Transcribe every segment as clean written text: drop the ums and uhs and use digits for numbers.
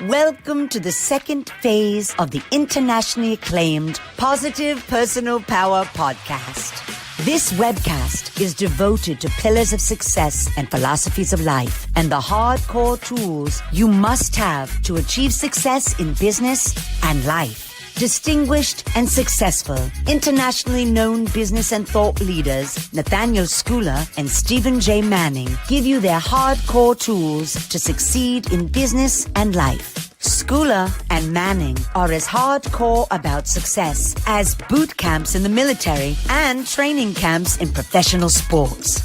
Welcome to the second phase of the internationally acclaimed Positive Personal Power podcast. This webcast is devoted to pillars of success and philosophies of life and the hardcore tools you must have to achieve success in business and life. Distinguished and successful, internationally known business and thought leaders Nathaniel Schooler and Stephen J. Manning give you their hardcore tools to succeed in business and life. Schooler and Manning are as hardcore about success as boot camps in the military and training camps in professional sports.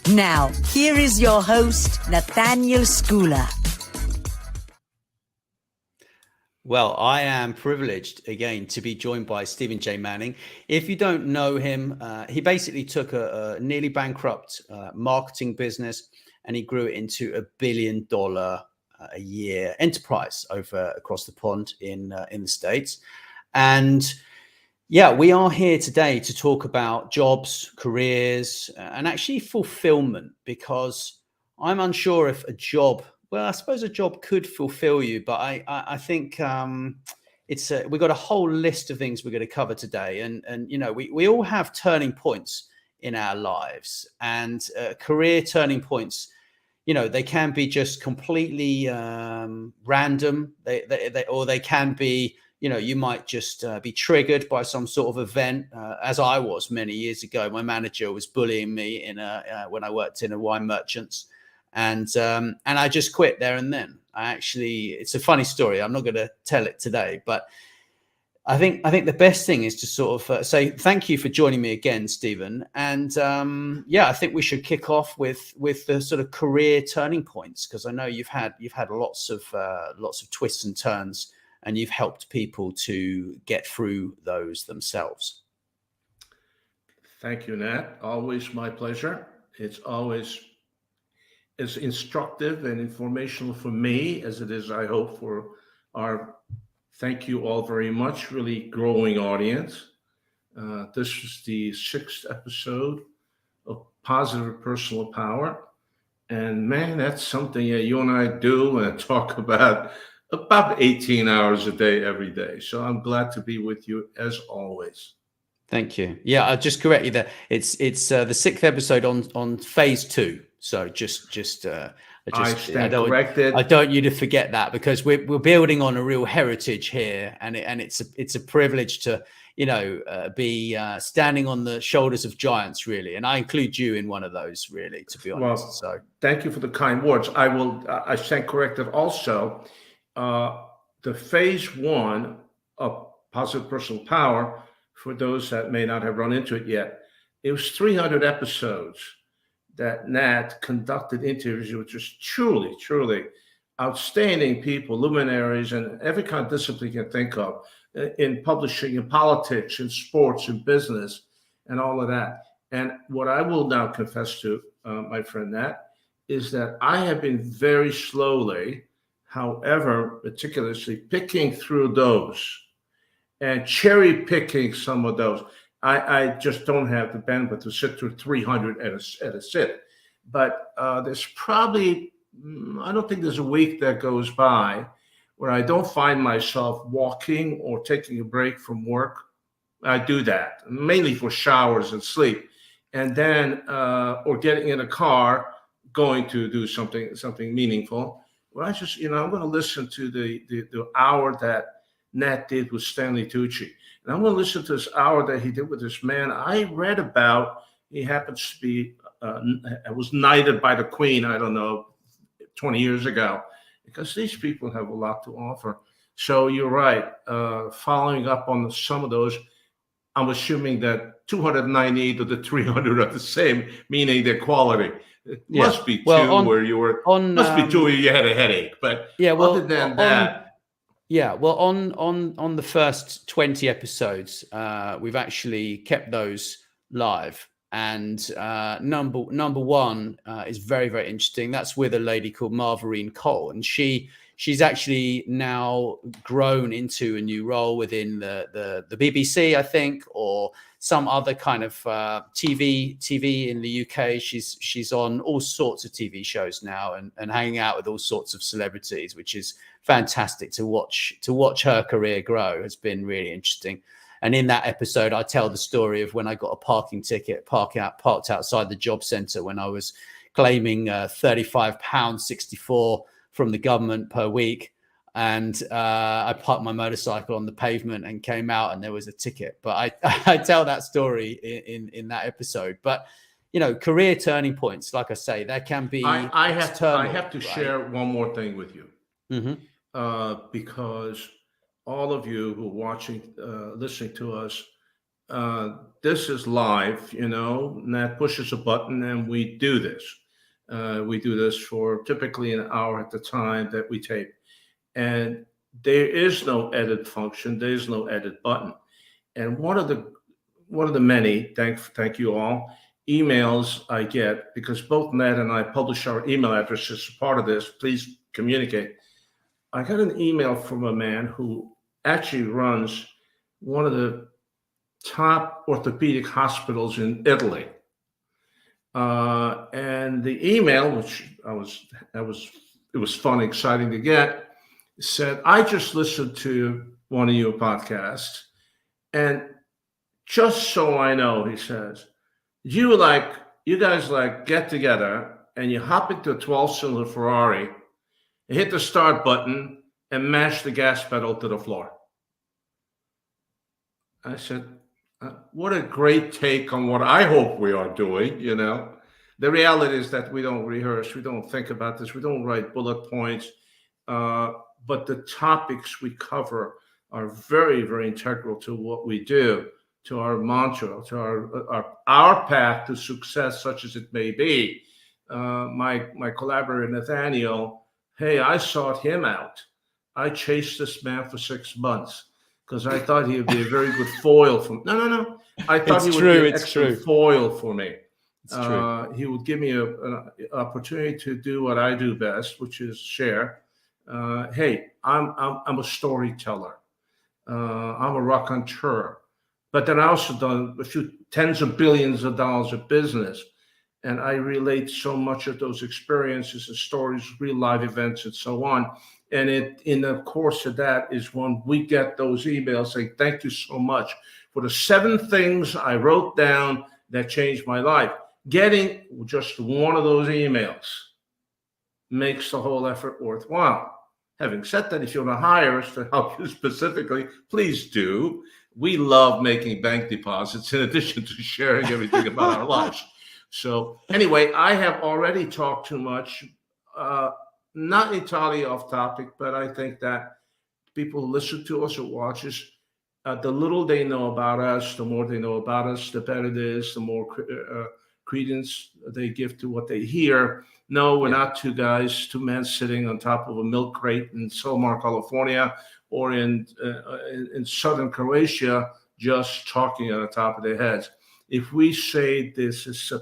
Now, here is your host, Nathaniel Schooler. Well, I am privileged again to be joined by Stephen J. Manning. If you don't know him, he basically took a nearly bankrupt marketing business and he grew it into $1 billion a year enterprise across the pond in the States. And yeah, we are here today to talk about jobs, careers, and actually fulfillment, because I'm unsure if a job, well, I suppose a job could fulfill you, but I think we've got a whole list of things we're going to cover today. And you know, we all have turning points in our lives, and career turning points, you know, they can be just completely random. They can be, you know, you might just be triggered by some sort of event, as I was many years ago. My manager was bullying me when I worked in a wine merchant's. And I just quit there and then. It's a funny story. I'm not going to tell it today, but I think the best thing is to sort of say thank you for joining me again, Stephen. And I think we should kick off with the sort of career turning points, because I know you've had lots of twists and turns, and you've helped people to get through those themselves. Thank you, Nat. Always my pleasure. It's always as instructive and informational for me as it is, I hope, for our, thank you all very much, really growing audience. This is the 6th episode of Positive Personal Power. And man, that's something that you and I do and talk about 18 hours a day, every day. So I'm glad to be with you as always. Thank you. Yeah, I'll just correct you there. It's the 6th episode on phase 2. So I don't want you to forget that, because we're building on a real heritage here, and it's a privilege to, you know, be standing on the shoulders of giants, really, and I include you in one of those, really, to be honest. Well, so thank you for the kind words. I stand corrected also. The phase 1 of Positive Personal Power, for those that may not have run into it yet, it was 300 episodes that Nat conducted interviews with just truly, truly outstanding people, luminaries, and every kind of discipline you can think of, in publishing, in politics, in sports, in business, and all of that. And what I will now confess to, my friend Nat, is that I have been very slowly, however, meticulously picking through those and cherry picking some of those. I just don't have the bandwidth to sit through 300 at a sit. But there's probably, I don't think there's a week that goes by where I don't find myself walking or taking a break from work. I do that mainly for showers and sleep. And then, or getting in a car, going to do something meaningful. Well, I just, I'm going to listen to the hour that Nat did with Stanley Tucci. And I'm going to listen to this hour that he did with this man I read about. He happens to be, was knighted by the Queen, I don't know, 20 years ago, because these people have a lot to offer. So you're right. Following up on some of those, I'm assuming that 298 of the 300 are the same, meaning their quality. It must be two where you were, must be two where you had a headache. But other than that. Yeah, well, on the first 20 episodes, we've actually kept those live, and number one is very, very interesting. That's with a lady called Marvarine Cole, and she she's actually now grown into a new role within the BBC, I think, or some other kind of TV in the UK. She's on all sorts of TV shows now and hanging out with all sorts of celebrities, which is fantastic to watch her career grow. Has been really interesting. And in that episode, I tell the story of when I got a parking ticket parked outside the job centre when I was claiming £35.64 from the government per week. And I parked my motorcycle on the pavement and came out and there was a ticket. But I tell that story in that episode. But, you know, career turning points, like I say, there can be. I have to share one more thing with you. Because all of you who are watching, listening to us, this is live, you know, Nat pushes a button and we do this. We do this for typically an hour at the time that we tape. And there is no edit function. There is no edit button. And one of the many, thank you all, emails I get, because both Nat and I publish our email addresses as part of this, please communicate. I got an email from a man who actually runs one of the top orthopedic hospitals in Italy. And the email, which it was fun, exciting to get, said, I just listened to one of your podcasts, and just so I know, he says, you guys get together and you hop into a 12-cylinder Ferrari, and hit the start button and mash the gas pedal to the floor. I said, what a great take on what I hope we are doing, you know. The reality is that we don't rehearse, we don't think about this, we don't write bullet points, but the topics we cover are very, very integral to what we do, to our mantra, to our path to success, such as it may be. My collaborator, Nathaniel, hey, I sought him out. I chased this man for 6 months because I thought he would be a very good foil for me. No. I thought he would be an excellent foil for me. It's true. He would give me an opportunity to do what I do best, which is share. Hey, I'm a storyteller. I'm a raconteur. But then I also done a few tens of billions of dollars of business. And I relate so much of those experiences and stories, real live events, and so on. And in the course of that is when we get those emails saying, thank you so much for the 7 things I wrote down that changed my life. Getting just one of those emails makes the whole effort worthwhile. Having said that, if you want to hire us to help you specifically, please do. We love making bank deposits in addition to sharing everything about our lives. So anyway, I have already talked too much, not entirely off topic, but I think that people who listen to us or watch us, the little they know about us, the more they know about us, the better it is, the more credence they give to what they hear. No, we're not two men sitting on top of a milk crate in Solmar, California, or in southern Croatia, just talking on the top of their heads. If we say this is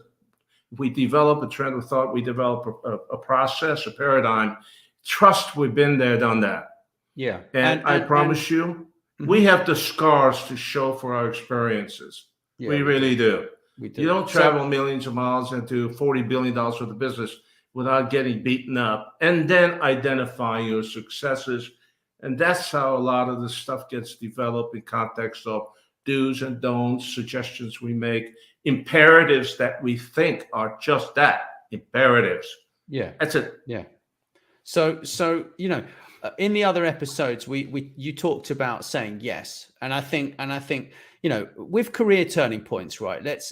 we develop a trend of thought, we develop a process, a paradigm. Trust, we've been there, done that. Yeah. And I promise you, we have the scars to show for our experiences. Yeah, we really do. We do. You don't travel millions of miles and do $40 billion worth of business without getting beaten up and then identify your successes. And that's how a lot of this stuff gets developed in context of do's and don'ts, suggestions we make, imperatives that we think are just that, imperatives. Yeah. That's it. Yeah. So you know, in the other episodes, you talked about saying yes. And I think, you know, with career turning points, right? Let's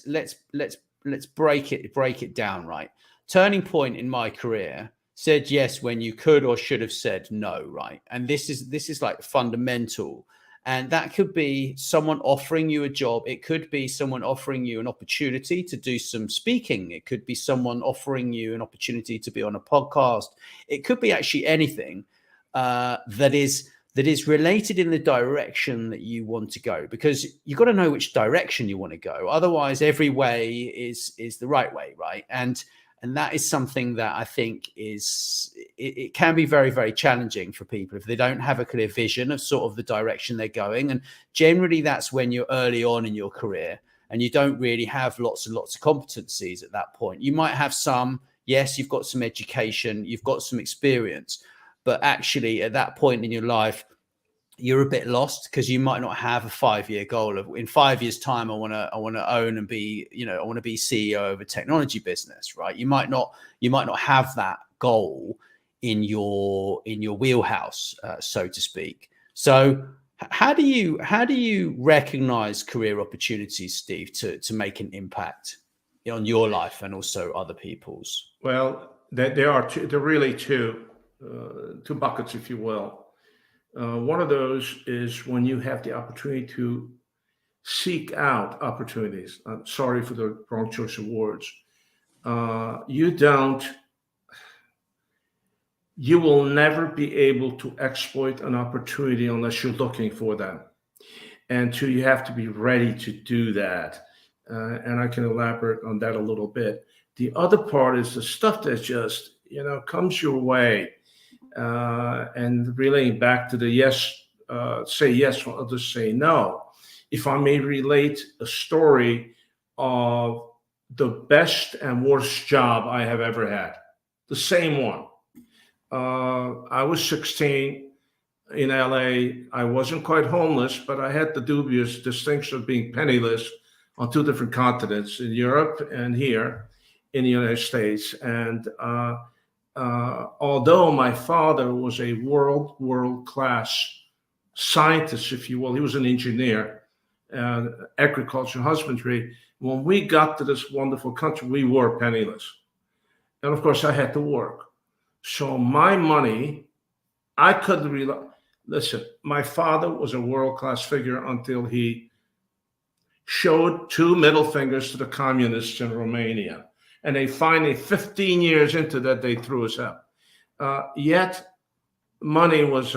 break it down, right? Turning point in my career, said yes when you could or should have said no, right? And this is like fundamental. And that could be someone offering you a job. It could be someone offering you an opportunity to do some speaking. It could be someone offering you an opportunity to be on a podcast. It could be actually anything that is related in the direction that you want to go, because you've got to know which direction you want to go. Otherwise, every way is the right way, right? And And that is something that I think it can be very, very challenging for people if they don't have a clear vision of sort of the direction they're going. And generally that's when you're early on in your career and you don't really have lots and lots of competencies at that point. You might have some, yes, you've got some education, you've got some experience, but actually at that point in your life, you're a bit lost because you might not have a 5-year goal of in 5 years time I want to own and be, I want to be CEO of a technology business, right? You might not have that goal in your wheelhouse, so to speak. So how do you recognize career opportunities, Steve, to make an impact on your life and also other people's? Well, there are really two buckets, if you will. One of those is when you have the opportunity to seek out opportunities. I'm sorry for the wrong choice of words. You will never be able to exploit an opportunity unless you're looking for them. And two, you have to be ready to do that. And I can elaborate on that a little bit. The other part is the stuff that just, comes your way. And relating back to the yes, say yes when others say no. If I may relate a story of the best and worst job I have ever had, the same one. I was 16 in LA. I wasn't quite homeless, but I had the dubious distinction of being penniless on 2 different continents, in Europe and here in the United States. And although my father was a world-class scientist, if you will, he was an engineer, agriculture, husbandry. When we got to this wonderful country, we were penniless. And of course, I had to work. So my money, I couldn't rely. Listen, my father was a world-class figure until he showed 2 middle fingers to the communists in Romania. And they finally, 15 years into that, they threw us out. Yet money was,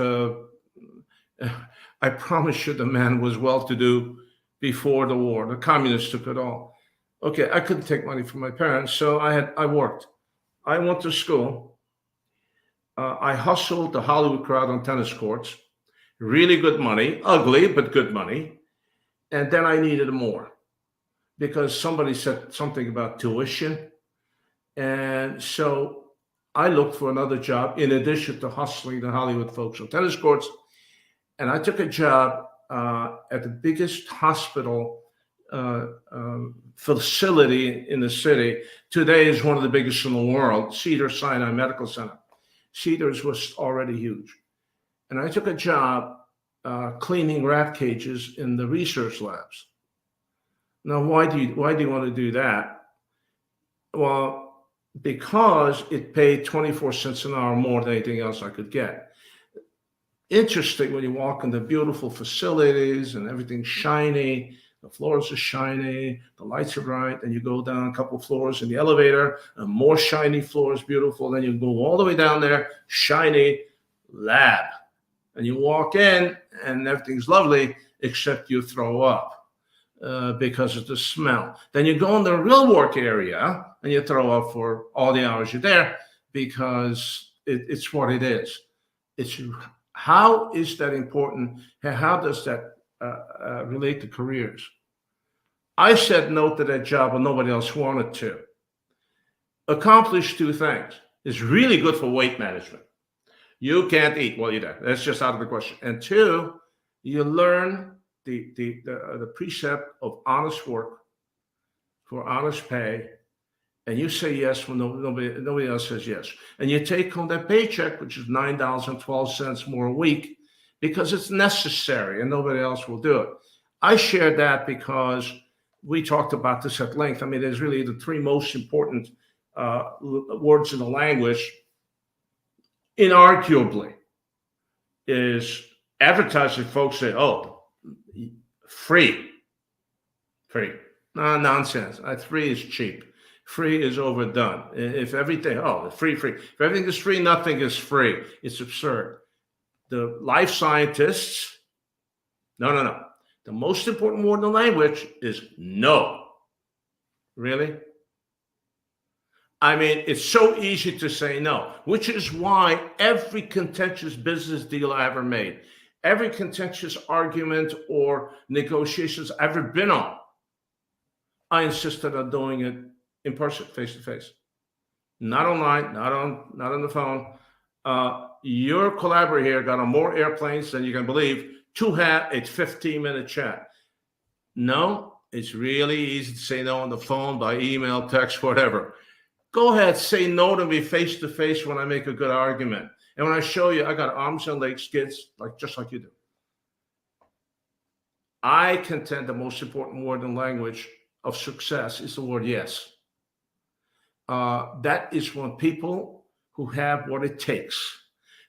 I promise you, the man was well-to-do before the war. The communists took it all. Okay, I couldn't take money from my parents, so I worked. I went to school. I hustled the Hollywood crowd on tennis courts. Really good money, ugly, but good money. And then I needed more because somebody said something about tuition. And so I looked for another job in addition to hustling the Hollywood folks on tennis courts. And I took a job at the biggest hospital facility in the city. Today is one of the biggest in the world, Cedars-Sinai Medical Center. Cedars was already huge. And I took a job cleaning rat cages in the research labs. Now, why do you want to do that? Well, because it paid 24 cents an hour more than anything else I could get. Interesting when you walk in the beautiful facilities and everything's shiny, the floors are shiny, the lights are bright, and you go down a couple floors in the elevator, and more shiny floors, beautiful. Then you go all the way down there, shiny lab. And you walk in and everything's lovely, except you throw up because of the smell. Then you go in the real work area and you throw up for all the hours you're there because it's what it is. It's how is that important? And how does that relate to careers? I said no to that job and nobody else wanted to. Accomplish 2 things. It's really good for weight management. You can't eat while you're there. That's just out of the question. And 2, you learn the precept of honest work for honest pay, and you say yes when nobody else says yes. And you take home that paycheck, which is $9.12 more a week, because it's necessary and nobody else will do it. I shared that because we talked about this at length. I mean, there's really the 3 most important words in the language, inarguably, is advertising. Folks say, oh, free. No, nonsense. 3 is cheap. Free is overdone. If everything, free. If everything is free, nothing is free. It's absurd. The life scientists, no. The most important word in the language is no. Really? I mean, it's so easy to say no, which is why every contentious business deal I ever made, every contentious argument or negotiations I've ever been on, I insisted on doing it in person, face to face, not online, not on the phone. Your collaborator here got on more airplanes than you can believe to have a 15-minute chat. No, it's really easy to say no on the phone, by email, text, whatever. Go ahead, say no to me face to face when I make a good argument. And when I show you, I got arms and legs, kids, just like you do. I contend the most important word in language of success is the word yes. That is when people who have what it takes,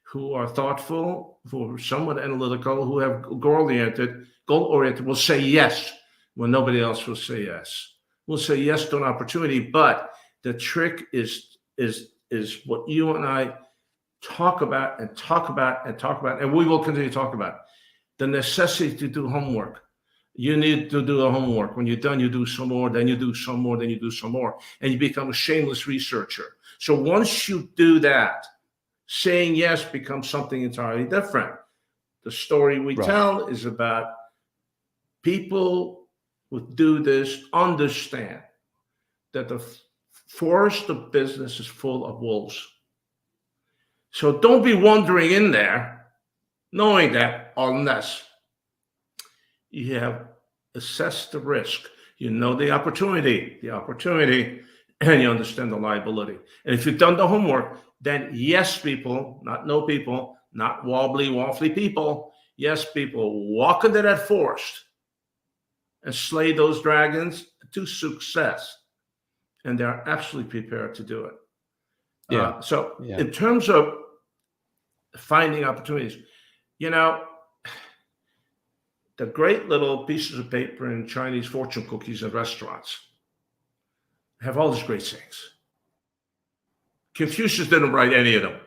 who are thoughtful, who are somewhat analytical, who have goal-oriented, will say yes when nobody else will say yes. We'll say yes to an opportunity, but the trick is what you and I talk about, and we will continue to talk about, the necessity to do homework. You need to do the homework. When you're done, you do some more, then you do some more, then you do some more, and you become a shameless researcher. So once you do that, saying yes becomes something entirely different. The story we tell is about people who do this understand that the forest of business is full of wolves. So don't be wandering in there knowing that, unless you have assessed the risk, you know the opportunity, and you understand the liability. And if you've done the homework, then yes, people, not no people, not wobbly, waffly people, yes, people, walk into that forest and slay those dragons to success. And they're absolutely prepared to do it. In terms of finding opportunities, the great little pieces of paper in Chinese fortune cookies at restaurants have all these great sayings. Confucius didn't write any of them.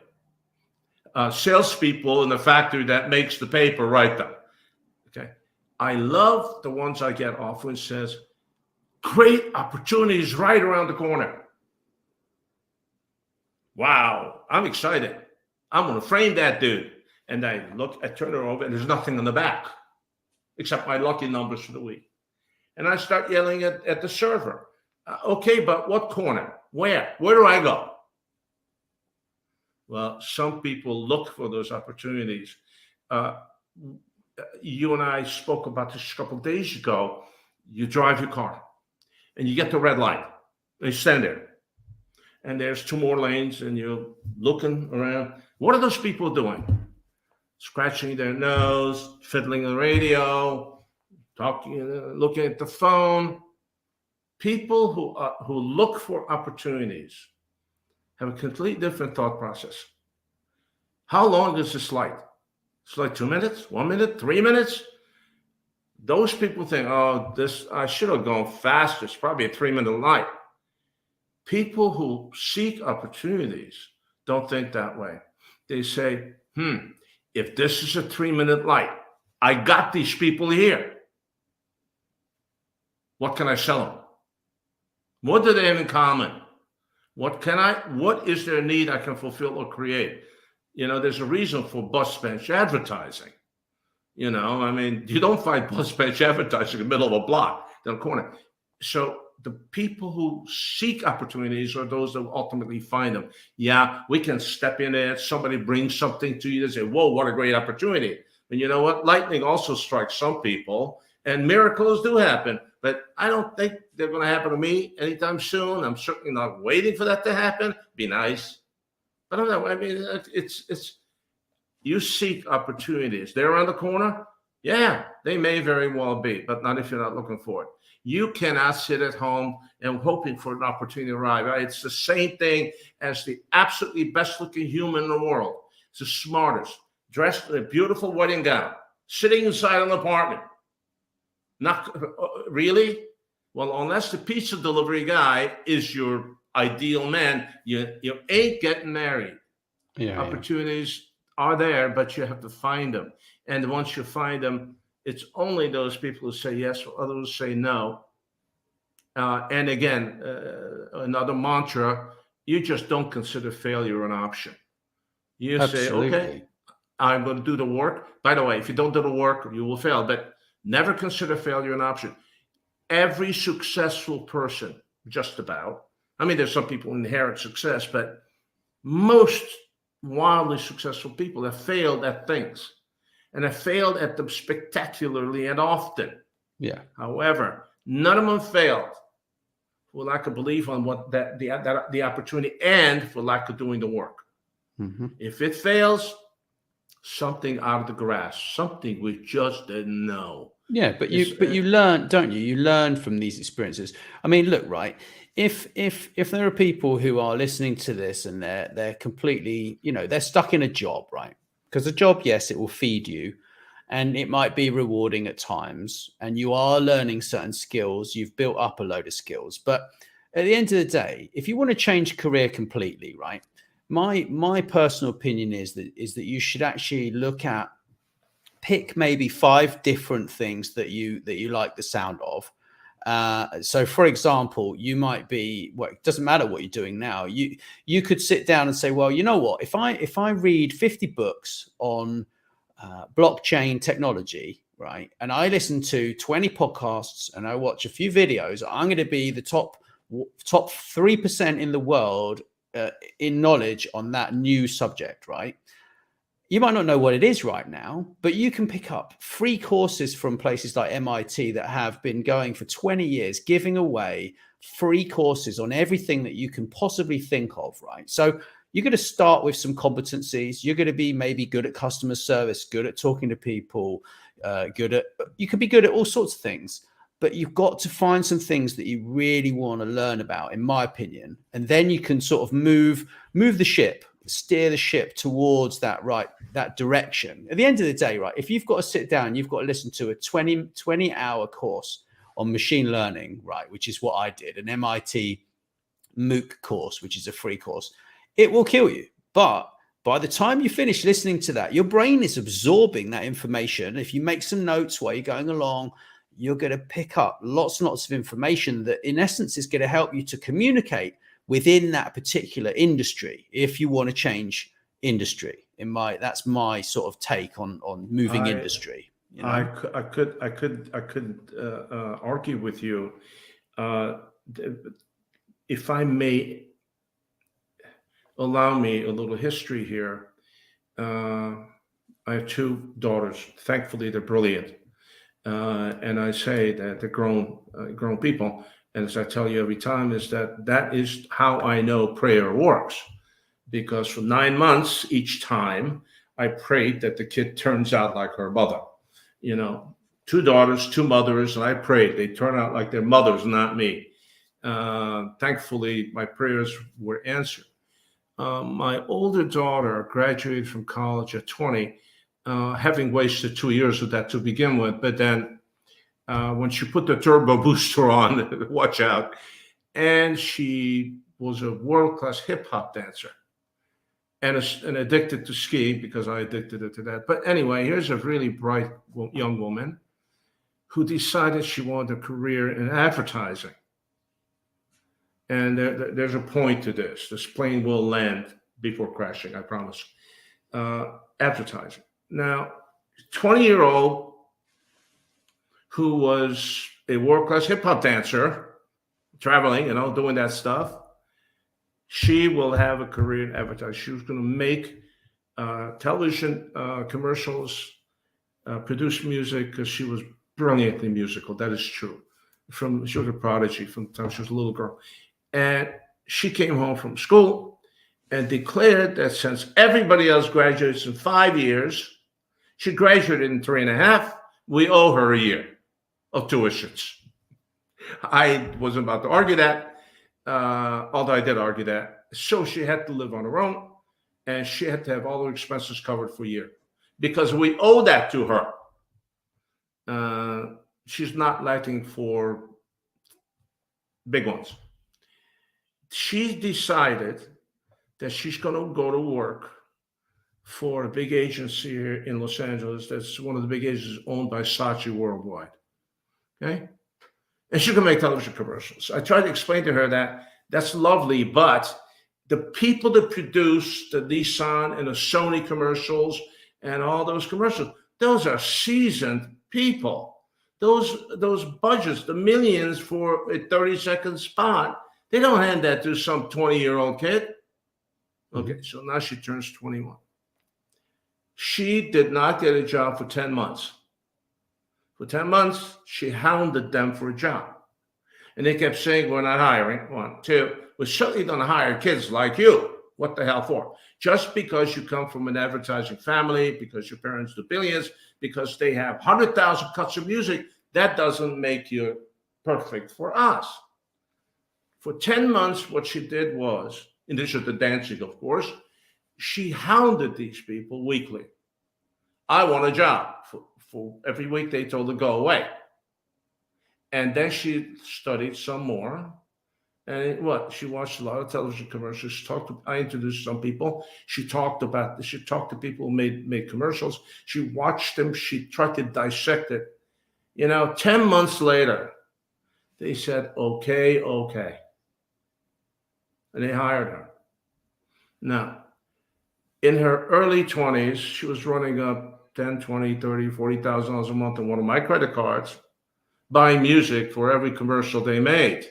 Salespeople in the factory that makes the paper write them. Okay, I love the ones I get often. Says, great opportunities right around the corner. Wow, I'm excited. I'm going to frame that dude. And I turn it over, and there's nothing on the back except my lucky numbers for the week. And I start yelling at the server. Okay, but what corner? Where? Where do I go? Well, some people look for those opportunities. You and I spoke about this a couple of days ago. You drive your car, and you get the red light. And you stand there. And there's 2 more lanes, and you're looking around. What are those people doing? Scratching their nose, fiddling on the radio, talking, looking at the phone. People who look for opportunities have a completely different thought process. How long is this light? It's like 2 minutes, 1 minute, 3 minutes. Those people think, oh, I should have gone faster. It's probably a 3-minute light. People who seek opportunities don't think that way. They say, if this is a 3-minute light, I got these people here. What can I sell them? What do they have in common? What is their need I can fulfill or create? There's a reason for bus bench advertising. You don't find bus bench advertising in the middle of a block, down the corner. So the people who seek opportunities are those that ultimately find them. Yeah, we can step in there. Somebody brings something to you. They say, whoa, what a great opportunity. And you know what? Lightning also strikes some people, and miracles do happen. But I don't think they're going to happen to me anytime soon. I'm certainly not waiting for that to happen. Be nice. But I don't know. I mean, it's you seek opportunities. They're around the corner. Yeah, they may very well be, but not if you're not looking for it. You cannot sit at home and hoping for an opportunity to arrive. Right? It's the same thing as the absolutely best-looking human in the world. It's the smartest, dressed in a beautiful wedding gown, sitting inside an apartment. Not really? Well, unless the pizza delivery guy is your ideal man, you ain't getting married. Opportunities are there, but you have to find them. And once you find them, it's only those people who say yes or others say no. And again, another mantra you just don't consider failure an option. You say, Absolutely. okay, I'm going to do the work. By the way, if you don't do the work, you will fail, but never consider failure an option. Every successful person, just about, I mean, there's some people who inherit success, but most wildly successful people have failed at things, and have failed at them spectacularly and often. Yeah. However, none of them failed for lack of belief on what the opportunity, and for lack of doing the work. Mm-hmm. If it fails, something out of the grasp, something we just didn't know. Yeah, but you learn, don't you? You learn from these experiences. I mean, look, right. If there are people who are listening to this and they're completely, they're stuck in a job, right? Because a job, yes, it will feed you, and it might be rewarding at times, and you are learning certain skills. You've built up a load of skills, but at the end of the day, if you want to change career completely, right? My personal opinion is that you should actually pick maybe 5 different things that you like the sound of. So for example, you might be, well, it doesn't matter what you're doing now. You could sit down and say, well, you know what, if I read 50 books on blockchain technology, right, and I listen to 20 podcasts and I watch a few videos, I'm going to be the top 3% in the world in knowledge on that new subject, right? You might not know what it is right now, but you can pick up free courses from places like MIT that have been going for 20 years, giving away free courses on everything that you can possibly think of, right? So you're going to start with some competencies. You're going to be maybe good at customer service, good at talking to people, you could be good at all sorts of things, but you've got to find some things that you really want to learn about, in my opinion. And then you can sort of move the ship, steer the ship towards that direction. At the end of the day, right, if you've got to sit down, you've got to listen to a 20-hour course on machine learning, right, which is what I did, an MIT MOOC course, which is a free course, it will kill you. But by the time you finish listening to that, your brain is absorbing that information. If you make some notes while you're going along, you're going to pick up lots and lots of information that in essence is going to help you to communicate within that particular industry if you want to change industry. That's my sort of take on moving industry. I could argue with you. If I may allow me a little history here. I have 2 daughters. Thankfully, they're brilliant. And I say that they're grown people. And as I tell you every time, is that is how I know prayer works. Because for 9 months, each time I prayed that the kid turns out like her mother. 2 daughters, 2 mothers, and I prayed they turn out like their mothers, not me. Thankfully, my prayers were answered. My older daughter graduated from college at 20, having wasted 2 years with that to begin with. But then when she put the turbo booster on, watch out, and she was a world-class hip-hop dancer and addicted to skiing, because I addicted her to that. But anyway, here's a really bright young woman who decided she wanted a career in advertising. And there's a point to this. This plane will land before crashing, I promise. Advertising. Now, 20-year-old who was a world-class hip-hop dancer, traveling, doing that stuff, she will have a career in advertising. She was going to make television commercials, produce music, because she was brilliantly musical. That is true. She was a prodigy from the time she was a little girl. And she came home from school and declared that since everybody else graduates in 5 years, she graduated in 3.5. We owe her a year of tuitions. I wasn't about to argue that, although I did argue that. So she had to live on her own, and she had to have all her expenses covered for a year, because we owe that to her. She's not lacking for big ones. She decided that she's going to go to work for a big agency here in Los Angeles. That's one of the big agencies owned by Saatchi Worldwide. Okay? And she can make television commercials. I tried to explain to her that that's lovely, but The people that produce the Nissan and the Sony commercials and all those commercials, those are seasoned people. Those budgets, the millions for a 30-second spot, they don't hand that to some 20-year-old kid. Okay, so now she turns 21. She did not get a job for 10 months. For 10 months, she hounded them for a job. And they kept saying, we're not hiring. 1, 2, we're certainly going to hire kids like you. What the hell for? Just because you come from an advertising family, because your parents do billions, because they have 100,000 cuts of music, that doesn't make you perfect for us. For 10 months, what she did was, in addition to dancing, of course, she hounded these people weekly. I want a job. For every week, they told her, go away. And then she studied some more. And she watched a lot of television commercials. I introduced some people. She talked to people who made commercials. She watched them. She tried to dissect it. 10 months later, they said, okay. And they hired her. Now, in her early 20s, she was running up $10, $20, $30, $40,000 a month on one of my credit cards, buying music for every commercial they made.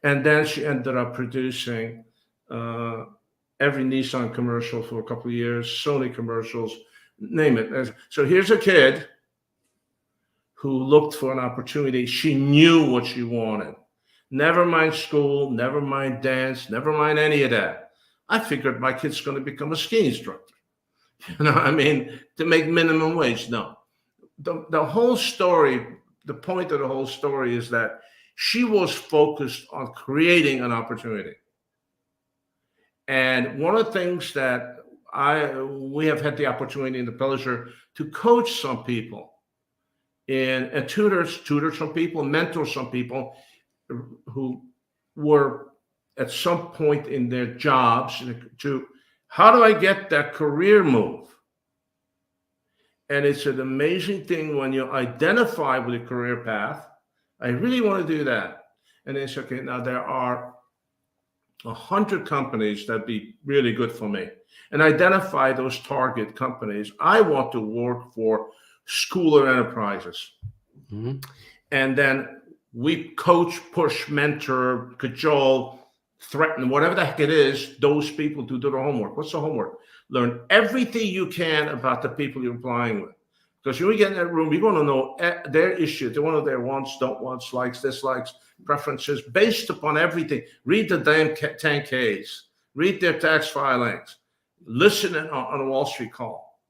And then she ended up producing every Nissan commercial for a couple of years, Sony commercials, name it. So here's a kid who looked for an opportunity. She knew what she wanted. Never mind school, never mind dance, never mind any of that. I figured my kid's going to become a ski instructor. To make minimum wage. No. The whole story, the point of the whole story is that she was focused on creating an opportunity. And one of the things that we have had the opportunity and the pleasure to coach some people and tutor some people, mentor some people who were at some point in their jobs to how do I get that career move? And it's an amazing thing when you identify with a career path. I really want to do that. And they say, okay, now there are 100 companies that'd be really good for me. And identify those target companies. I want to work for Schooler Enterprises. Mm-hmm. And then we coach, push, mentor, cajole, threaten, whatever the heck it is, those people to do their homework. What's the homework? Learn everything you can about the people you're applying with. Because when we get in that room, you're going to know their issues. They're one of their wants, don't wants, likes, dislikes, preferences, based upon everything. Read the damn 10Ks. Read their tax filings. Listen on a Wall Street call.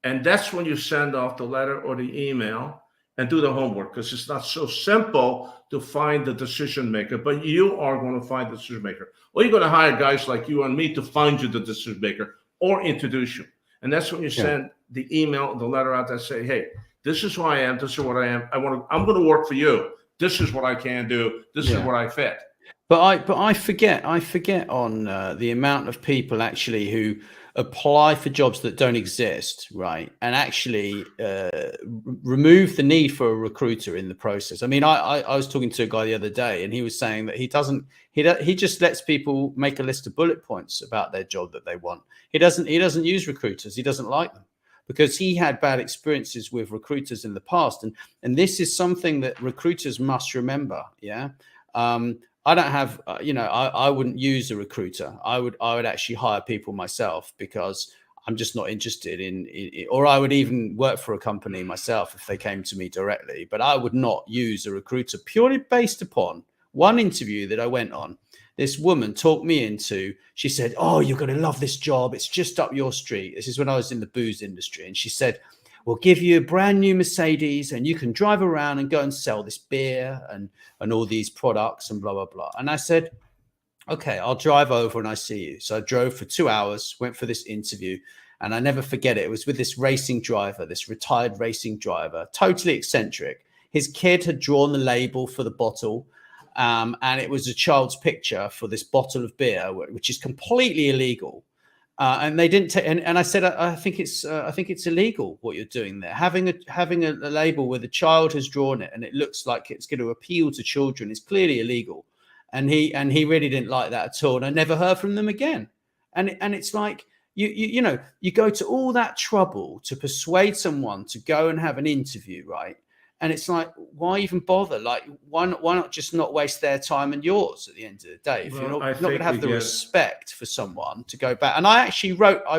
And that's when you send off the letter or the email and do the homework, because it's not so simple to find the decision maker, but you are going to find the decision maker. Or you're going to hire guys like you and me to find you the decision maker or introduce you. And that's when you send the email, the letter out that say, hey, this is who I am. This is what I am. I'm going to work for you. This is what I can do. This is what I fit. But I forget on the amount of people actually who apply for jobs that don't exist, right? And actually remove the need for a recruiter in the process. I mean, I was talking to a guy the other day, and he was saying that he just lets people make a list of bullet points about their job that they want. He doesn't use recruiters. He doesn't like them because he had bad experiences with recruiters in the past. And this is something that recruiters must remember. Yeah. I don't have, I wouldn't use a recruiter. I would actually hire people myself because I'm just not interested in or I would even work for a company myself if they came to me directly. But I would not use a recruiter purely based upon one interview that I went on. This woman talked me into, she said, oh, you're going to love this job. It's just up your street. This is when I was in the booze industry. And she said, we'll give you a brand new Mercedes and you can drive around and go and sell this beer and all these products and blah, blah, blah. And I said, okay, I'll drive over and I see you. So I drove for 2 hours, went for this interview, and I never forget it. It was with this racing driver, this retired racing driver, totally eccentric. His kid had drawn the label for the bottle. And it was a child's picture for this bottle of beer, which is completely illegal. And they didn't take. And I said, I think it's illegal what you're doing there. Having a label where the child has drawn it and it looks like it's going to appeal to children is clearly illegal. And he really didn't like that at all. And I never heard from them again. And it's like, you know, you go to all that trouble to persuade someone to go and have an interview, right? And it's like, why even bother? Like, why not just not waste their time and yours at the end of the day? If you're not going to have the respect for someone to go back. And I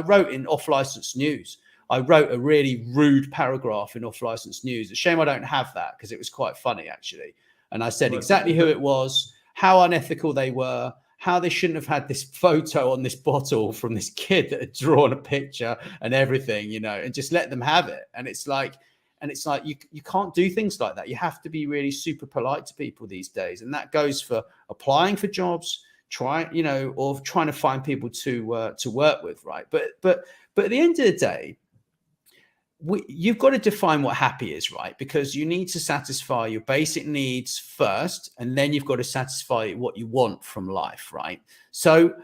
wrote in off-license news. I wrote a really rude paragraph in off-license news. It's a shame I don't have that, because it was quite funny, actually. And I said exactly who it was, how unethical they were, how they shouldn't have had this photo on this bottle from this kid that had drawn a picture and everything, you know, and just let them have it. And it's like you can't do things like that. You have to be really super polite to people these days, and that goes for applying for jobs, or trying to find people to work with, right? But at the end of the day, you've got to define what happy is, right? Because you need to satisfy your basic needs first, and then you've got to satisfy what you want from life, right? So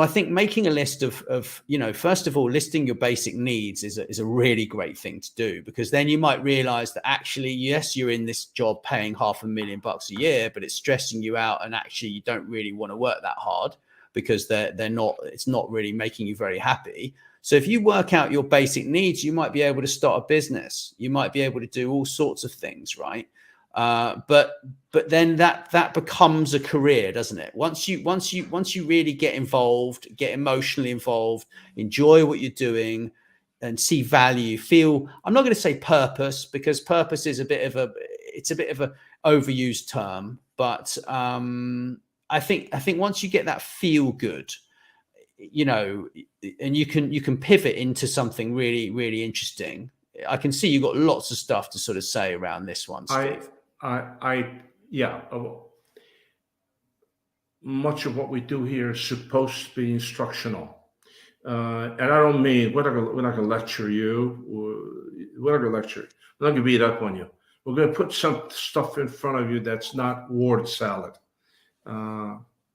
I think making a list of you know, first of all, listing your basic needs is a really great thing to do, because then you might realize that actually, yes, you're in this job paying $500,000 a year, but it's stressing you out, and actually you don't really want to work that hard, because it's not really making you very happy. So if you work out your basic needs, you might be able to start a business. You might be able to do all sorts of things, right? But then that becomes a career, doesn't it? Once you really get involved, get emotionally involved, enjoy what you're doing, and see value, feel, I'm not going to say purpose, because purpose is a bit of a overused term, but I think once you get that feel good, you know, and you can pivot into something really, really interesting. I can see you've got lots of stuff to sort of say around this one, Steve. Yeah. Much of what we do here is supposed to be instructional. And I don't mean, we're not going to lecture you. We're not going to lecture you. We're not going to beat up on you. We're going to put some stuff in front of you that's not word salad.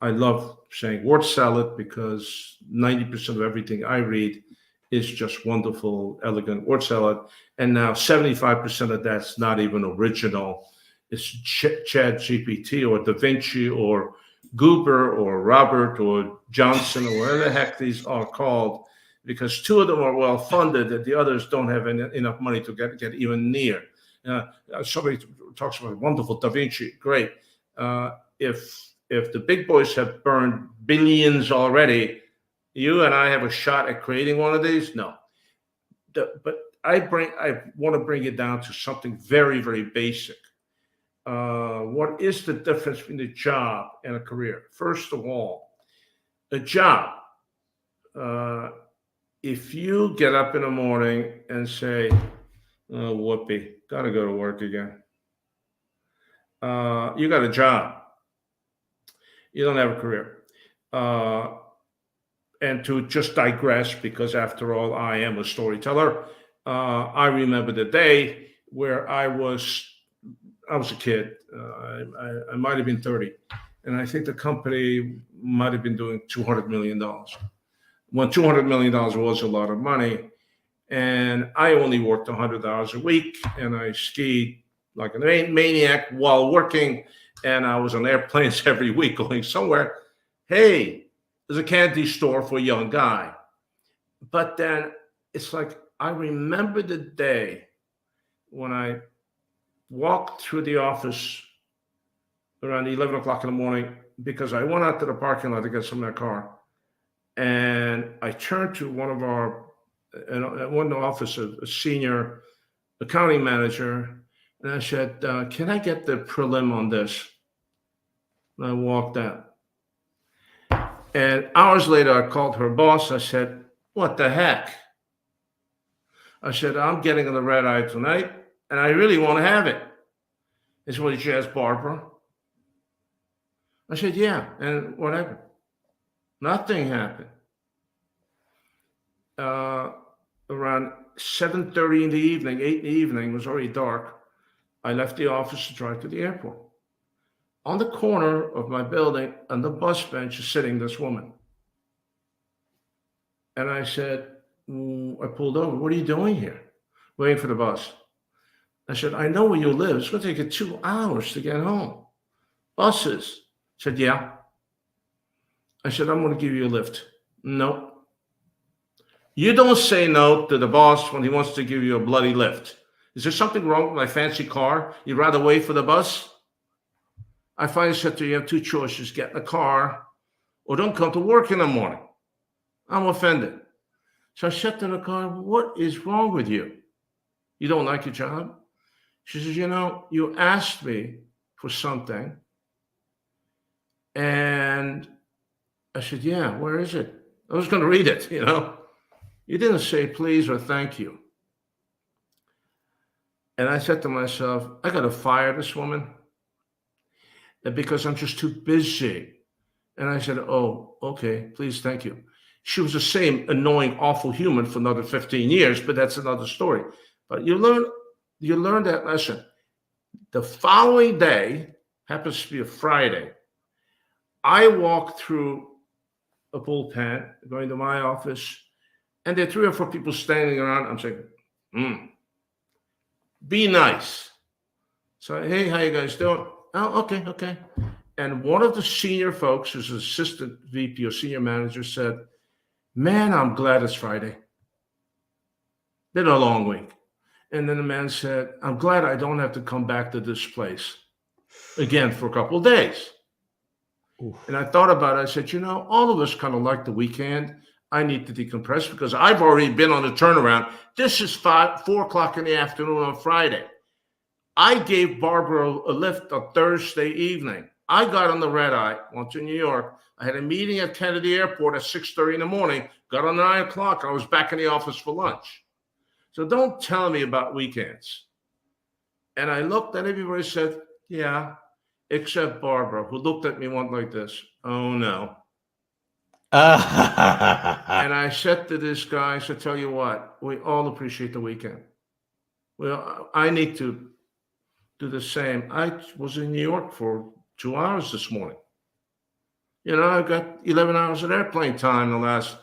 I love saying word salad, because 90% of everything I read is just wonderful, elegant word salad. And now 75% of that's not even original. It's Chad GPT or Da Vinci or Goober or Robert or Johnson or whatever the heck these are called, because two of them are well funded and the others don't have enough money to get even near. Somebody talks about wonderful Da Vinci, great. If the big boys have burned billions already, you and I have a shot at creating one of these? No. But I want to bring it down to something very, very basic. What is the difference between a job and a career? First of all, a job, if you get up in the morning and say, oh, whoopee, gotta go to work again. You got a job. You don't have a career. And to just digress, because after all, I am a storyteller. I remember the day where I was a kid. I might have been 30. And I think the company might have been doing $200 million. When $200 million was a lot of money. And I only worked 100 hours a week, and I skied like a maniac while working. And I was on airplanes every week going somewhere. Hey, there's a candy store for a young guy. But then it's like, I remember the day when I walked through the office around 11 o'clock in the morning, because I went out to the parking lot to get some of that car. And I turned to one of the office, a senior accounting manager, and I said, can I get the prelim on this? And I walked out. And hours later, I called her boss. I said, what the heck? I said, I'm getting on the red eye tonight, and I really want to have it. He said, well, did you ask Barbara? I said, yeah, and whatever. Nothing happened. Around 7:30 in the evening, 8 in the evening, it was already dark. I left the office to drive to the airport. On the corner of my building, on the bus bench, is sitting this woman. And I said, I pulled over. What are you doing here? Waiting for the bus. I said, I know where you live. It's going to take you 2 hours to get home. Buses. Said, yeah. I said, I'm going to give you a lift. No. You don't say no to the boss when he wants to give you a bloody lift. Is there something wrong with my fancy car? You'd rather wait for the bus? I finally said to you, you have two choices. Get in the car or don't come to work in the morning. I'm offended. So I said to the car, what is wrong with you? You don't like your job? She says, you asked me for something. And I said, yeah, where is it? I was going to read it, You didn't say please or thank you. And I said to myself, I got to fire this woman because I'm just too busy. And I said, oh, okay, please, thank you. She was the same annoying, awful human for another 15 years, but that's another story. But you learn that lesson. The following day, happens to be a Friday, I walked through a bullpen, going to my office, and there are 3 or 4 people standing around. I'm saying, be nice. So, hey, how you guys doing? Oh, okay. And one of the senior folks, who's an assistant VP or senior manager, said, man, I'm glad it's Friday. Been a long week. And then the man said, I'm glad I don't have to come back to this place again for a couple of days. Oof. And I thought about it. I said, all of us kind of like the weekend. I need to decompress because I've already been on the turnaround. This is 4 o'clock in the afternoon on Friday. I gave Barbara a lift on Thursday evening. I got on the red eye, went to New York. I had a meeting at Kennedy Airport at 6:30 in the morning, got on 9 o'clock. I was back in the office for lunch. So don't tell me about weekends. And I looked and everybody said, yeah, except Barbara, who looked at me one like this. Oh, no. And I said to this guy, I said, tell you what, we all appreciate the weekend. Well, I need to do the same. I was in New York for 2 hours this morning. I got 11 hours of airplane time the last.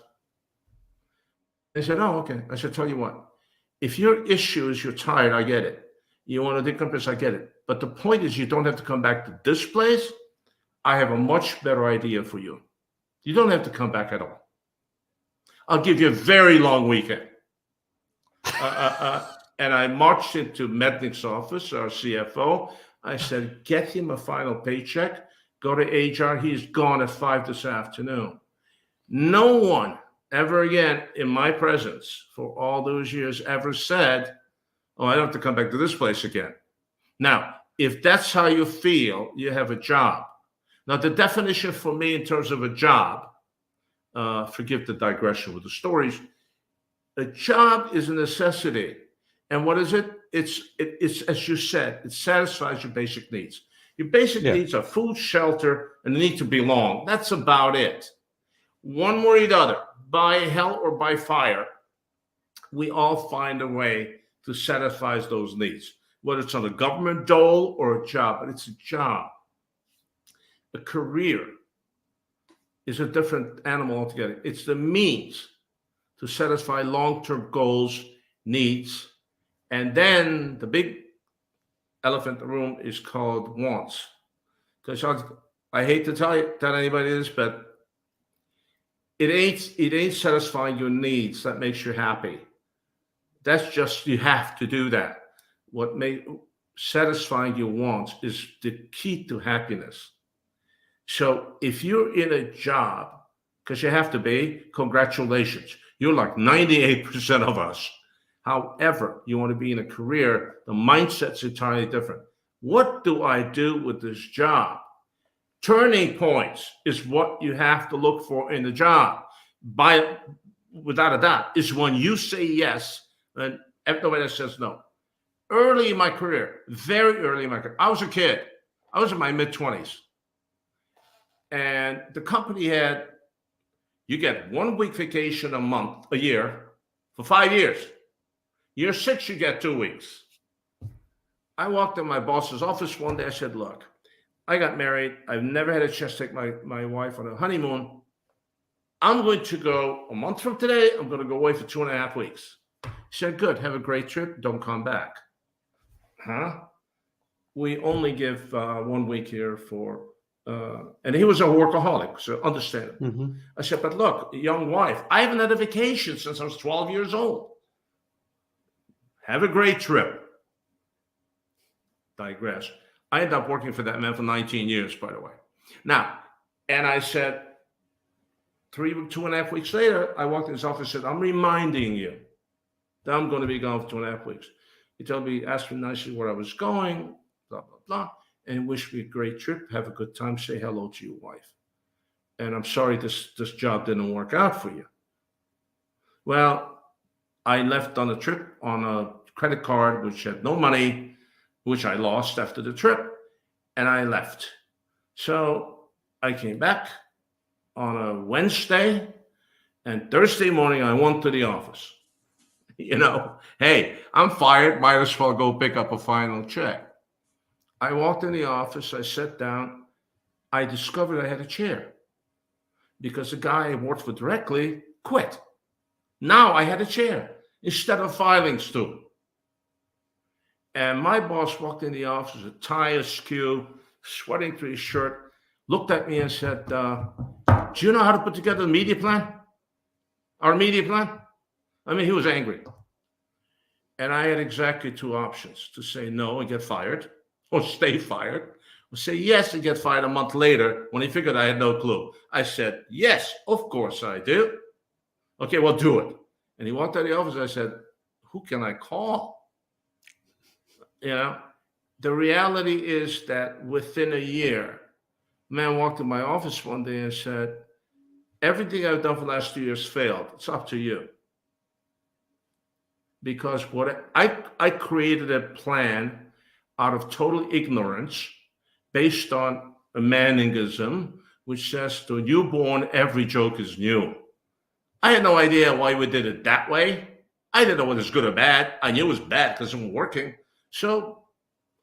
They said, oh, okay. I said, tell you what, if your issue is you're tired, I get it. You want to decompress, I get it. But the point is you don't have to come back to this place. I have a much better idea for you. You don't have to come back at all. I'll give you a very long weekend. And I marched into Mednick's office, our CFO. I said, get him a final paycheck. Go to HR. He's gone at 5 this afternoon. No one ever again in my presence for all those years ever said, oh, I don't have to come back to this place again. Now, if that's how you feel, you have a job. Now, the definition for me in terms of a job, forgive the digression with the stories, a job is a necessity. And what is it? It's as you said, it satisfies your basic needs. Your basic needs are food, shelter, and the need to belong. That's about it. One way or the other, by hell or by fire, we all find a way to satisfy those needs, whether it's on a government dole or a job, but it's a job. A career is a different animal altogether. It's the means to satisfy long-term goals, needs, and then the big elephant in the room is called wants. Because I hate to tell anybody this, but it ain't satisfying your needs that makes you happy. That's just, you have to do that. What satisfying your wants is the key to happiness. So if you're in a job, because you have to be, congratulations. You're like 98% of us. However, you want to be in a career, the mindset's entirely different. What do I do with this job? Turning points is what you have to look for in the job. Without a doubt, is when you say yes and everybody else says no. Early in my career, very early in my career, I was a kid. I was in my mid-20s. And the company had, you get 1 week vacation a year for 5 years. Year 6, you get 2 weeks. I walked in my boss's office one day. I said, look, I got married. I've never had a chance to take my wife on a honeymoon. I'm going to go a month from today. I'm going to go away for 2.5 weeks. He said, good. Have a great trip. Don't come back. Huh? We only give 1 week here for And he was a workaholic, so understandable. Mm-hmm. I said, but look, young wife, I haven't had a vacation since I was 12 years old. Have a great trip. Digress. I ended up working for that man for 19 years, by the way. Now, and I said, 2.5 weeks later, I walked in his office and said, I'm reminding you that I'm going to be gone for 2.5 weeks. He told me, asked me nicely where I was going, blah, blah, blah, and wished me a great trip. Have a good time. Say hello to your wife. And I'm sorry this job didn't work out for you. Well, I left on a trip on a credit card, which had no money, which I lost after the trip, and I left. So I came back on a Wednesday, and Thursday morning I went to the office. Hey, I'm fired, might as well go pick up a final check. I walked in the office, I sat down, I discovered I had a chair because the guy I worked for directly quit. Now I had a chair instead of filing stool. And my boss walked in the office, a tie askew, sweating through his shirt, looked at me and said, do you know how to put together a media plan? Our media plan? I mean, he was angry. And I had exactly two options: to say no and get fired, or stay fired, or say yes and get fired a month later when he figured I had no clue. I said, yes, of course I do. Okay, well, do it. And he walked out of the office. I said, who can I call? The reality is that within a year, a man walked in my office one day and said, everything I've done for the last 2 years failed. It's up to you. Because what I created a plan out of total ignorance based on a Manningism, which says to a newborn, every joke is new. I had no idea why we did it that way. I didn't know whether it's good or bad. I knew it was bad because it wasn't working. So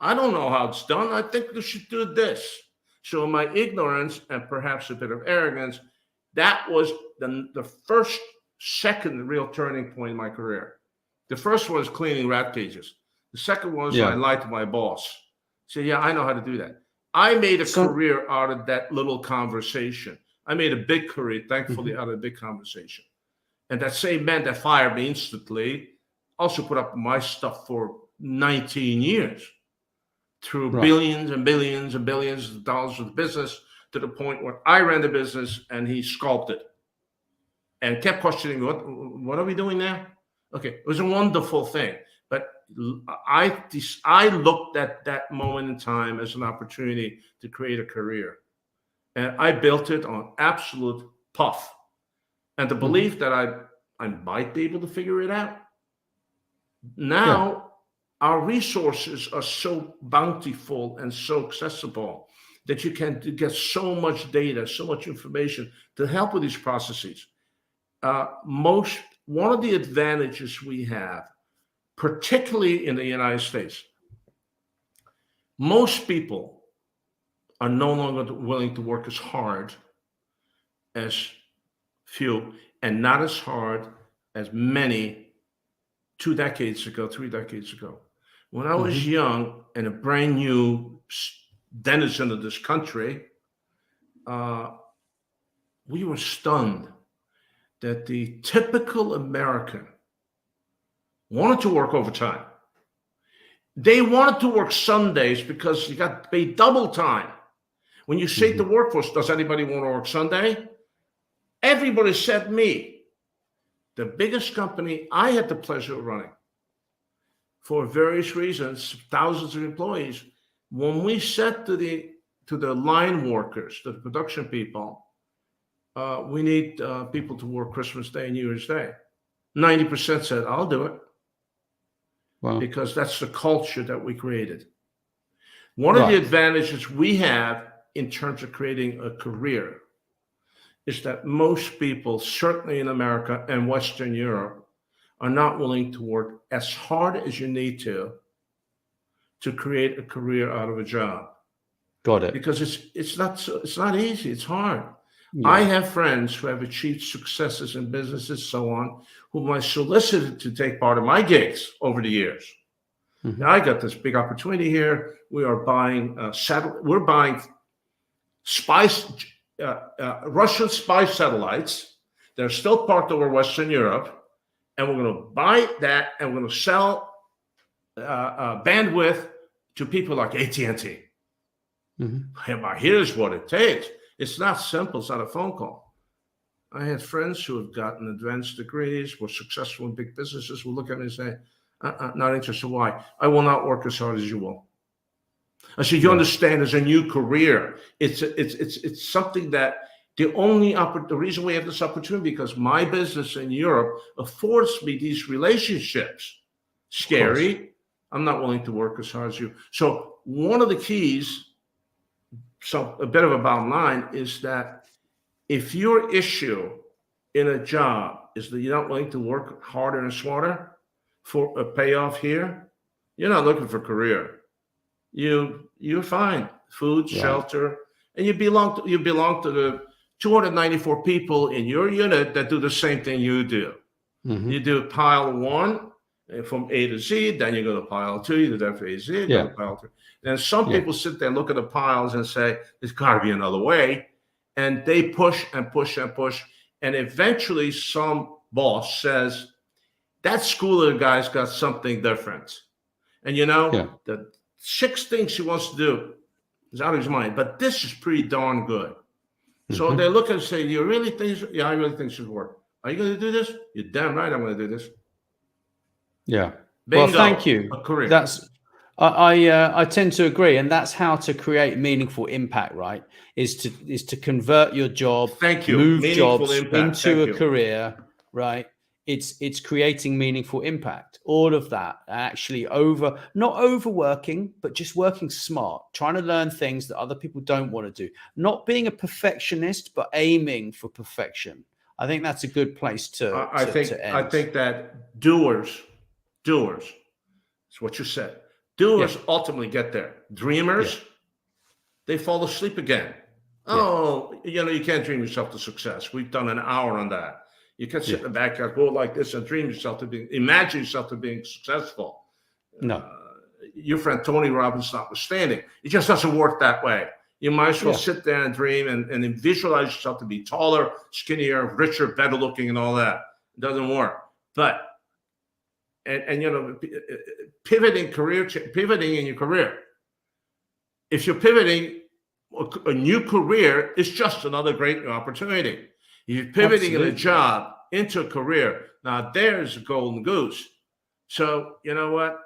I don't know how it's done. I think we should do this. So in my ignorance and perhaps a bit of arrogance, that was the second real turning point in my career. The first one was cleaning rat cages. The second one was I lied to my boss. So yeah, I know how to do that. I made a career out of that little conversation. I made a big career, thankfully, out of a big conversation. And that same man that fired me instantly also put up my stuff for 19 years through billions and billions and billions of dollars of business, to the point where I ran the business and he sculpted and kept questioning, what are we doing now? Okay, it was a wonderful thing. But I looked at that moment in time as an opportunity to create a career. And I built it on absolute puff and the belief that I might be able to figure it out. Now, our resources are so bountiful and so accessible that you can get so much data, so much information to help with these processes. One of the advantages we have, particularly in the United States, most people are no longer willing to work as hard as few, and not as hard as many 2 decades ago, 3 decades ago. When I was young and a brand new denizen of this country, we were stunned that the typical American wanted to work overtime. They wanted to work Sundays because you got paid double time. When you say to the workforce, does anybody want to work Sunday? Everybody said me. The biggest company I had the pleasure of running, for various reasons, thousands of employees, when we said to the line workers, to the production people, we need people to work Christmas Day and New Year's Day, 90% said, I'll do it. Wow. Because that's the culture that we created. One of the advantages we have in terms of creating a career is that most people, certainly in America and Western Europe, are not willing to work as hard as you need to create a career out of a job. Got it. Because it's not easy. It's hard. Yeah. I have friends who have achieved successes in businesses, so on, whom I solicited to take part in my gigs over the years. Now I got this big opportunity here. We are buying Russian spy satellites. They're still parked over Western Europe, and we're going to buy that, and we're going to sell bandwidth to people like AT&T. Here's what it takes. It's not simple. It's not a phone call. I had friends who have gotten advanced degrees, were successful in big businesses, who look at me and say, not interested. Why? I will not work as hard as you will. I said, you understand, as a new career, it's something that the reason we have this opportunity, because my business in Europe affords me these relationships. Scary. I'm not willing to work as hard as you. So one of the keys, so a bit of a bottom line, is that if your issue in a job is that you're not willing to work harder and smarter for a payoff here, you're not looking for career. You're fine. Food, shelter, and you belong to the 294 people in your unit that do the same thing you do. You do pile 1 from A to Z, then you go to pile 2, you do that for A to Z, you go to pile 3. And some people sit there and look at the piles and say, there's got to be another way. And they push and push and push. And eventually some boss says, that Schooler guy's got something different. And the 6 things he wants to do is out of his mind, but this is pretty darn good. So they look and say, you really think, I really think it should work. Are you going to do this? You're damn right I'm going to do this. Yeah. Bingo. Well, thank you. A career. I tend to agree, and that's how to create meaningful impact, right? Is to convert your job, move jobs into a career, right? It's creating meaningful impact. All of that actually not overworking, but just working smart, trying to learn things that other people don't want to do. Not being a perfectionist, but aiming for perfection. I think that's a good place to end. I think that doers, it's what you said. Doers ultimately get there. Dreamers, they fall asleep again. You can't dream yourself to success. We've done an hour on that. You can sit in the backyard, go like this, and imagine yourself to being successful. No. Your friend Tony Robbins notwithstanding, it just doesn't work that way. You might as well sit there and dream and visualize yourself to be taller, skinnier, richer, better looking, and all that. It doesn't work. But pivoting in your career. If you're pivoting a new career, it's just another great opportunity. You're pivoting in a job into a career. Now there's a golden goose. So you know what?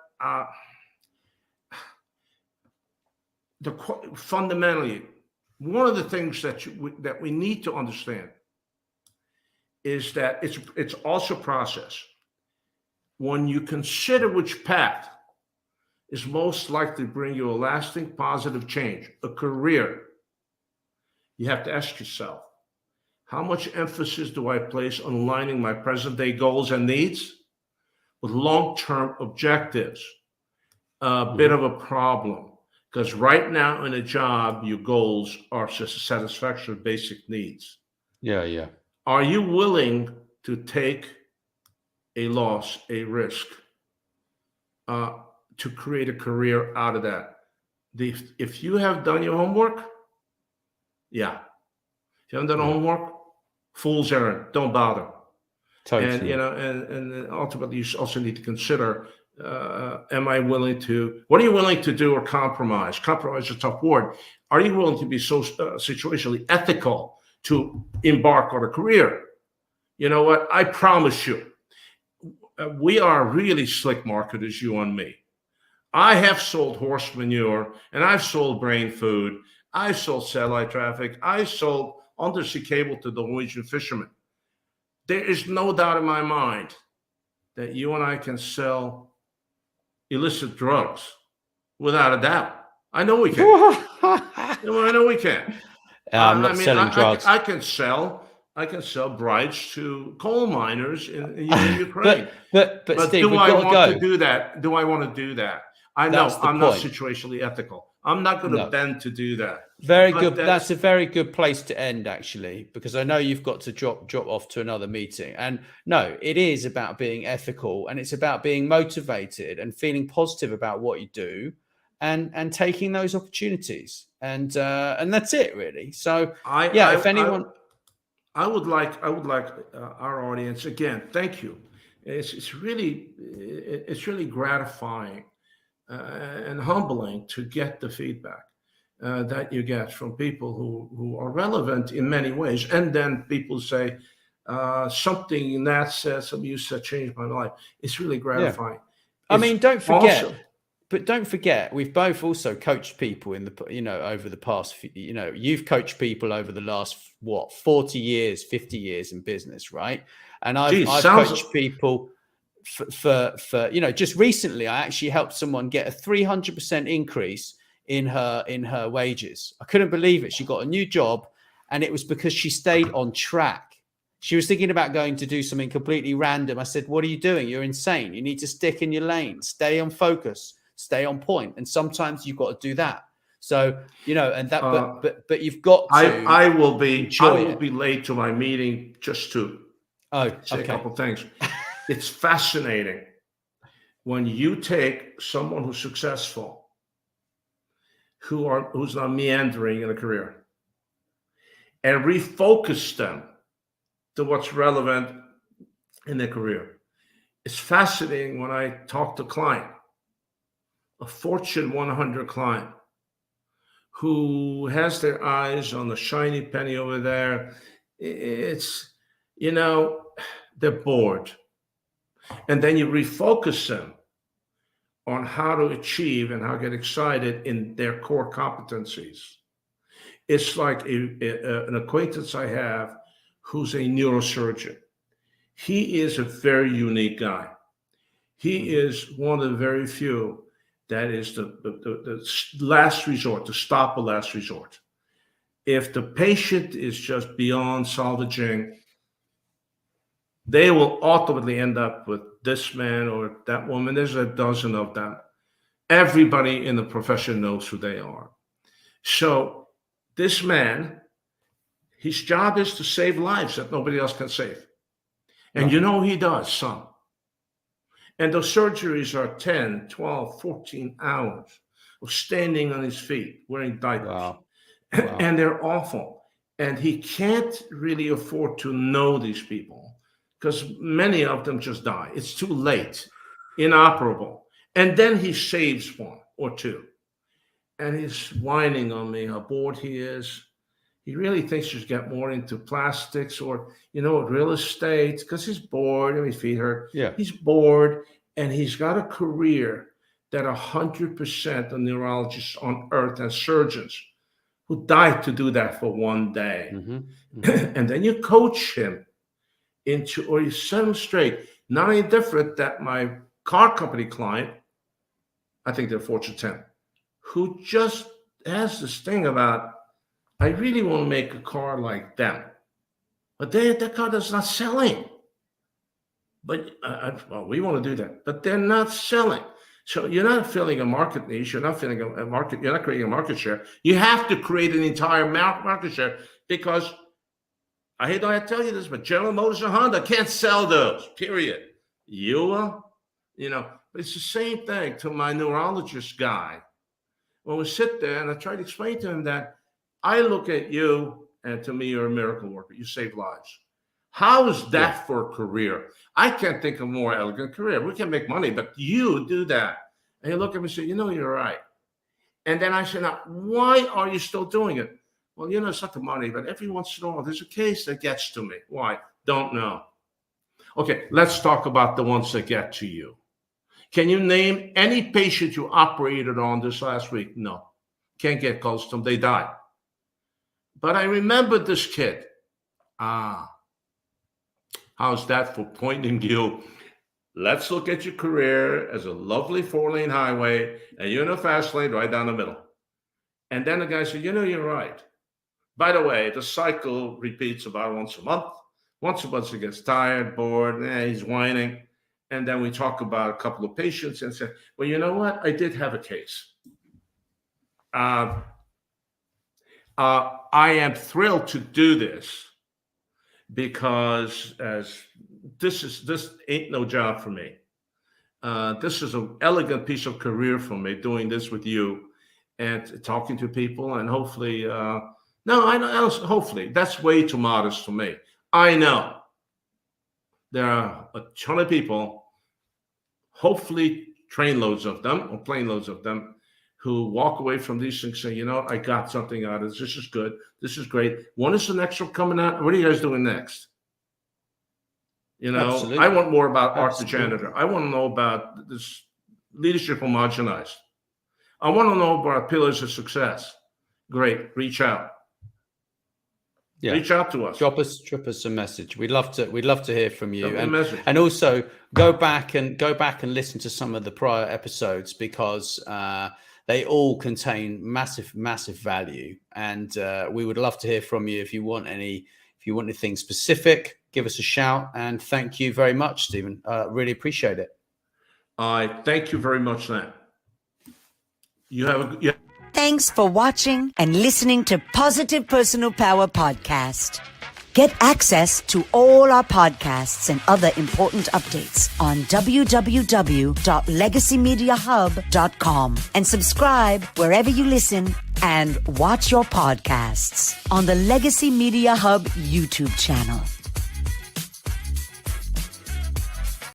Fundamentally, one of the things that we need to understand is that it's also process. When you consider which path is most likely to bring you a lasting positive change, a career, you have to ask yourself, how much emphasis do I place on aligning my present-day goals and needs with long-term objectives? A bit of a problem, because right now in a job, your goals are just satisfaction of basic needs. Yeah. Are you willing to take a loss, a risk, to create a career out of that? If you have done your homework, if you haven't done homework, fool's errand, don't bother. Totally. And ultimately you also need to consider, what are you willing to do or compromise? Compromise is a tough word. Are you willing to be so situationally ethical to embark on a career? You know what? I promise you, we are really slick marketers, you and me. I have sold horse manure, and I've sold brain food. I sold satellite traffic. I sold undersea cable to the Norwegian fishermen. There is no doubt in my mind that you and I can sell illicit drugs without a doubt. I know we can. I know we can. I'm not selling drugs. I can sell brides to coal miners in Ukraine. but Steve, do I want to do that? Do I want to do that? I know I'm not situationally ethical. I'm not going to bend to do that. Very good. That's a very good place to end, actually, because I know you've got to drop off to another meeting. And no, it is about being ethical, and it's about being motivated and feeling positive about what you do, and taking those opportunities. And that's it really. So if I anyone, I would like our audience again. Thank you. It's really gratifying and humbling to get the feedback that you get from people who are relevant in many ways, and then people say something that said, something you said changed my life. It's really gratifying. I mean, don't forget. Also, But don't forget, we've both also coached people in the, over the past, you've coached people over the last, 40 years, 50 years in business, right? And I've coached people for just recently, I actually helped someone get a 300% increase in her wages. I couldn't believe it. She got a new job, and it was because she stayed on track. She was thinking about going to do something completely random. I said, what are you doing? You're insane. You need to stick in your lane, stay on focus, stay on point. And sometimes you've got to do that. So, and that, but you've got to. I will be late to my meeting just to say a couple of things. It's fascinating when you take someone who's successful, who's not meandering in a career, and refocus them to what's relevant in their career. It's fascinating when I talk to a client, a Fortune 100 client, who has their eyes on the shiny penny over there. It's, they're bored. And then you refocus them on how to achieve and how to get excited in their core competencies. It's like an acquaintance I have who's a neurosurgeon. He is a very unique guy. He is one of the very few that is the last resort, the stop of last resort. If the patient is just beyond salvaging, they will ultimately end up with this man or that woman. There's a dozen of them. Everybody in the profession knows who they are. So this man, his job is to save lives that nobody else can save. And he does some. And those surgeries are 10, 12, 14 hours of standing on his feet, wearing diapers. Wow. And they're awful. And he can't really afford to know these people because many of them just die. It's too late, inoperable. And then he saves one or two. And he's whining on me how bored he is. He really thinks he should get more into plastics or, real estate because he's bored and his feet hurt. Yeah. He's bored, and he's got a career that 100% of neurologists on earth and surgeons who died to do that for one day. Mm-hmm. Mm-hmm. And then you coach him or you set him straight. Not any different that my car company client, I think they're Fortune 10, who just has this thing about, I really want to make a car like them, but that car is not selling. But we want to do that, but they're not selling. So you're not filling a market niche. You're not filling a market. You're not creating a market share. You have to create an entire market share because I hate to tell you this, but General Motors and Honda can't sell those. Period. You will, But it's the same thing to my neurologist guy. When we sit there and I try to explain to him that I look at you, and to me, you're a miracle worker. You save lives. How is that for a career? I can't think of a more elegant career. We can make money, but you do that. And he look at me and say, you're right. And then I say, now, why are you still doing it? Well, it's not the money, but every once in a while, there's a case that gets to me. Why? Don't know. Okay, let's talk about the ones that get to you. Can you name any patient you operated on this last week? No. Can't get close to them. They died. But I remember this kid. How's that for pointing you? Let's look at your career as a lovely 4-lane highway, and you're in a fast lane right down the middle. And then the guy said, you're right. By the way, the cycle repeats about once a month. Once a month he gets tired, bored, he's whining. And then we talk about a couple of patients and say, well, you know what? I did have a case. I am thrilled to do this because this ain't no job for me. This is an elegant piece of career for me, doing this with you and talking to people, and hopefully, hopefully, that's way too modest for me. I know there are a ton of people, hopefully trainloads of them or plane loads of them, who walk away from these things saying, you know, I got something out of this. This is good. This is great. When is the next one coming out? What are you guys doing next? You know, Absolutely. I want more about Art the Janitor. I want to know about this leadership homogenized. I want to know about pillars of success. Great. Reach out. Yeah. Reach out to us. Drop us a message. We'd love to hear from you. And also go back and listen to some of the prior episodes, because they all contain massive value. And we would love to hear from you. If you want anything specific, give us a shout. And thank you very much, Stephen. Really appreciate it. I thank you very much, Nat. Thanks for watching and listening to Positive Personal Power Podcast. Get access to all our podcasts and other important updates on www.legacymediahub.com and subscribe wherever you listen and watch your podcasts on the Legacy Media Hub YouTube channel.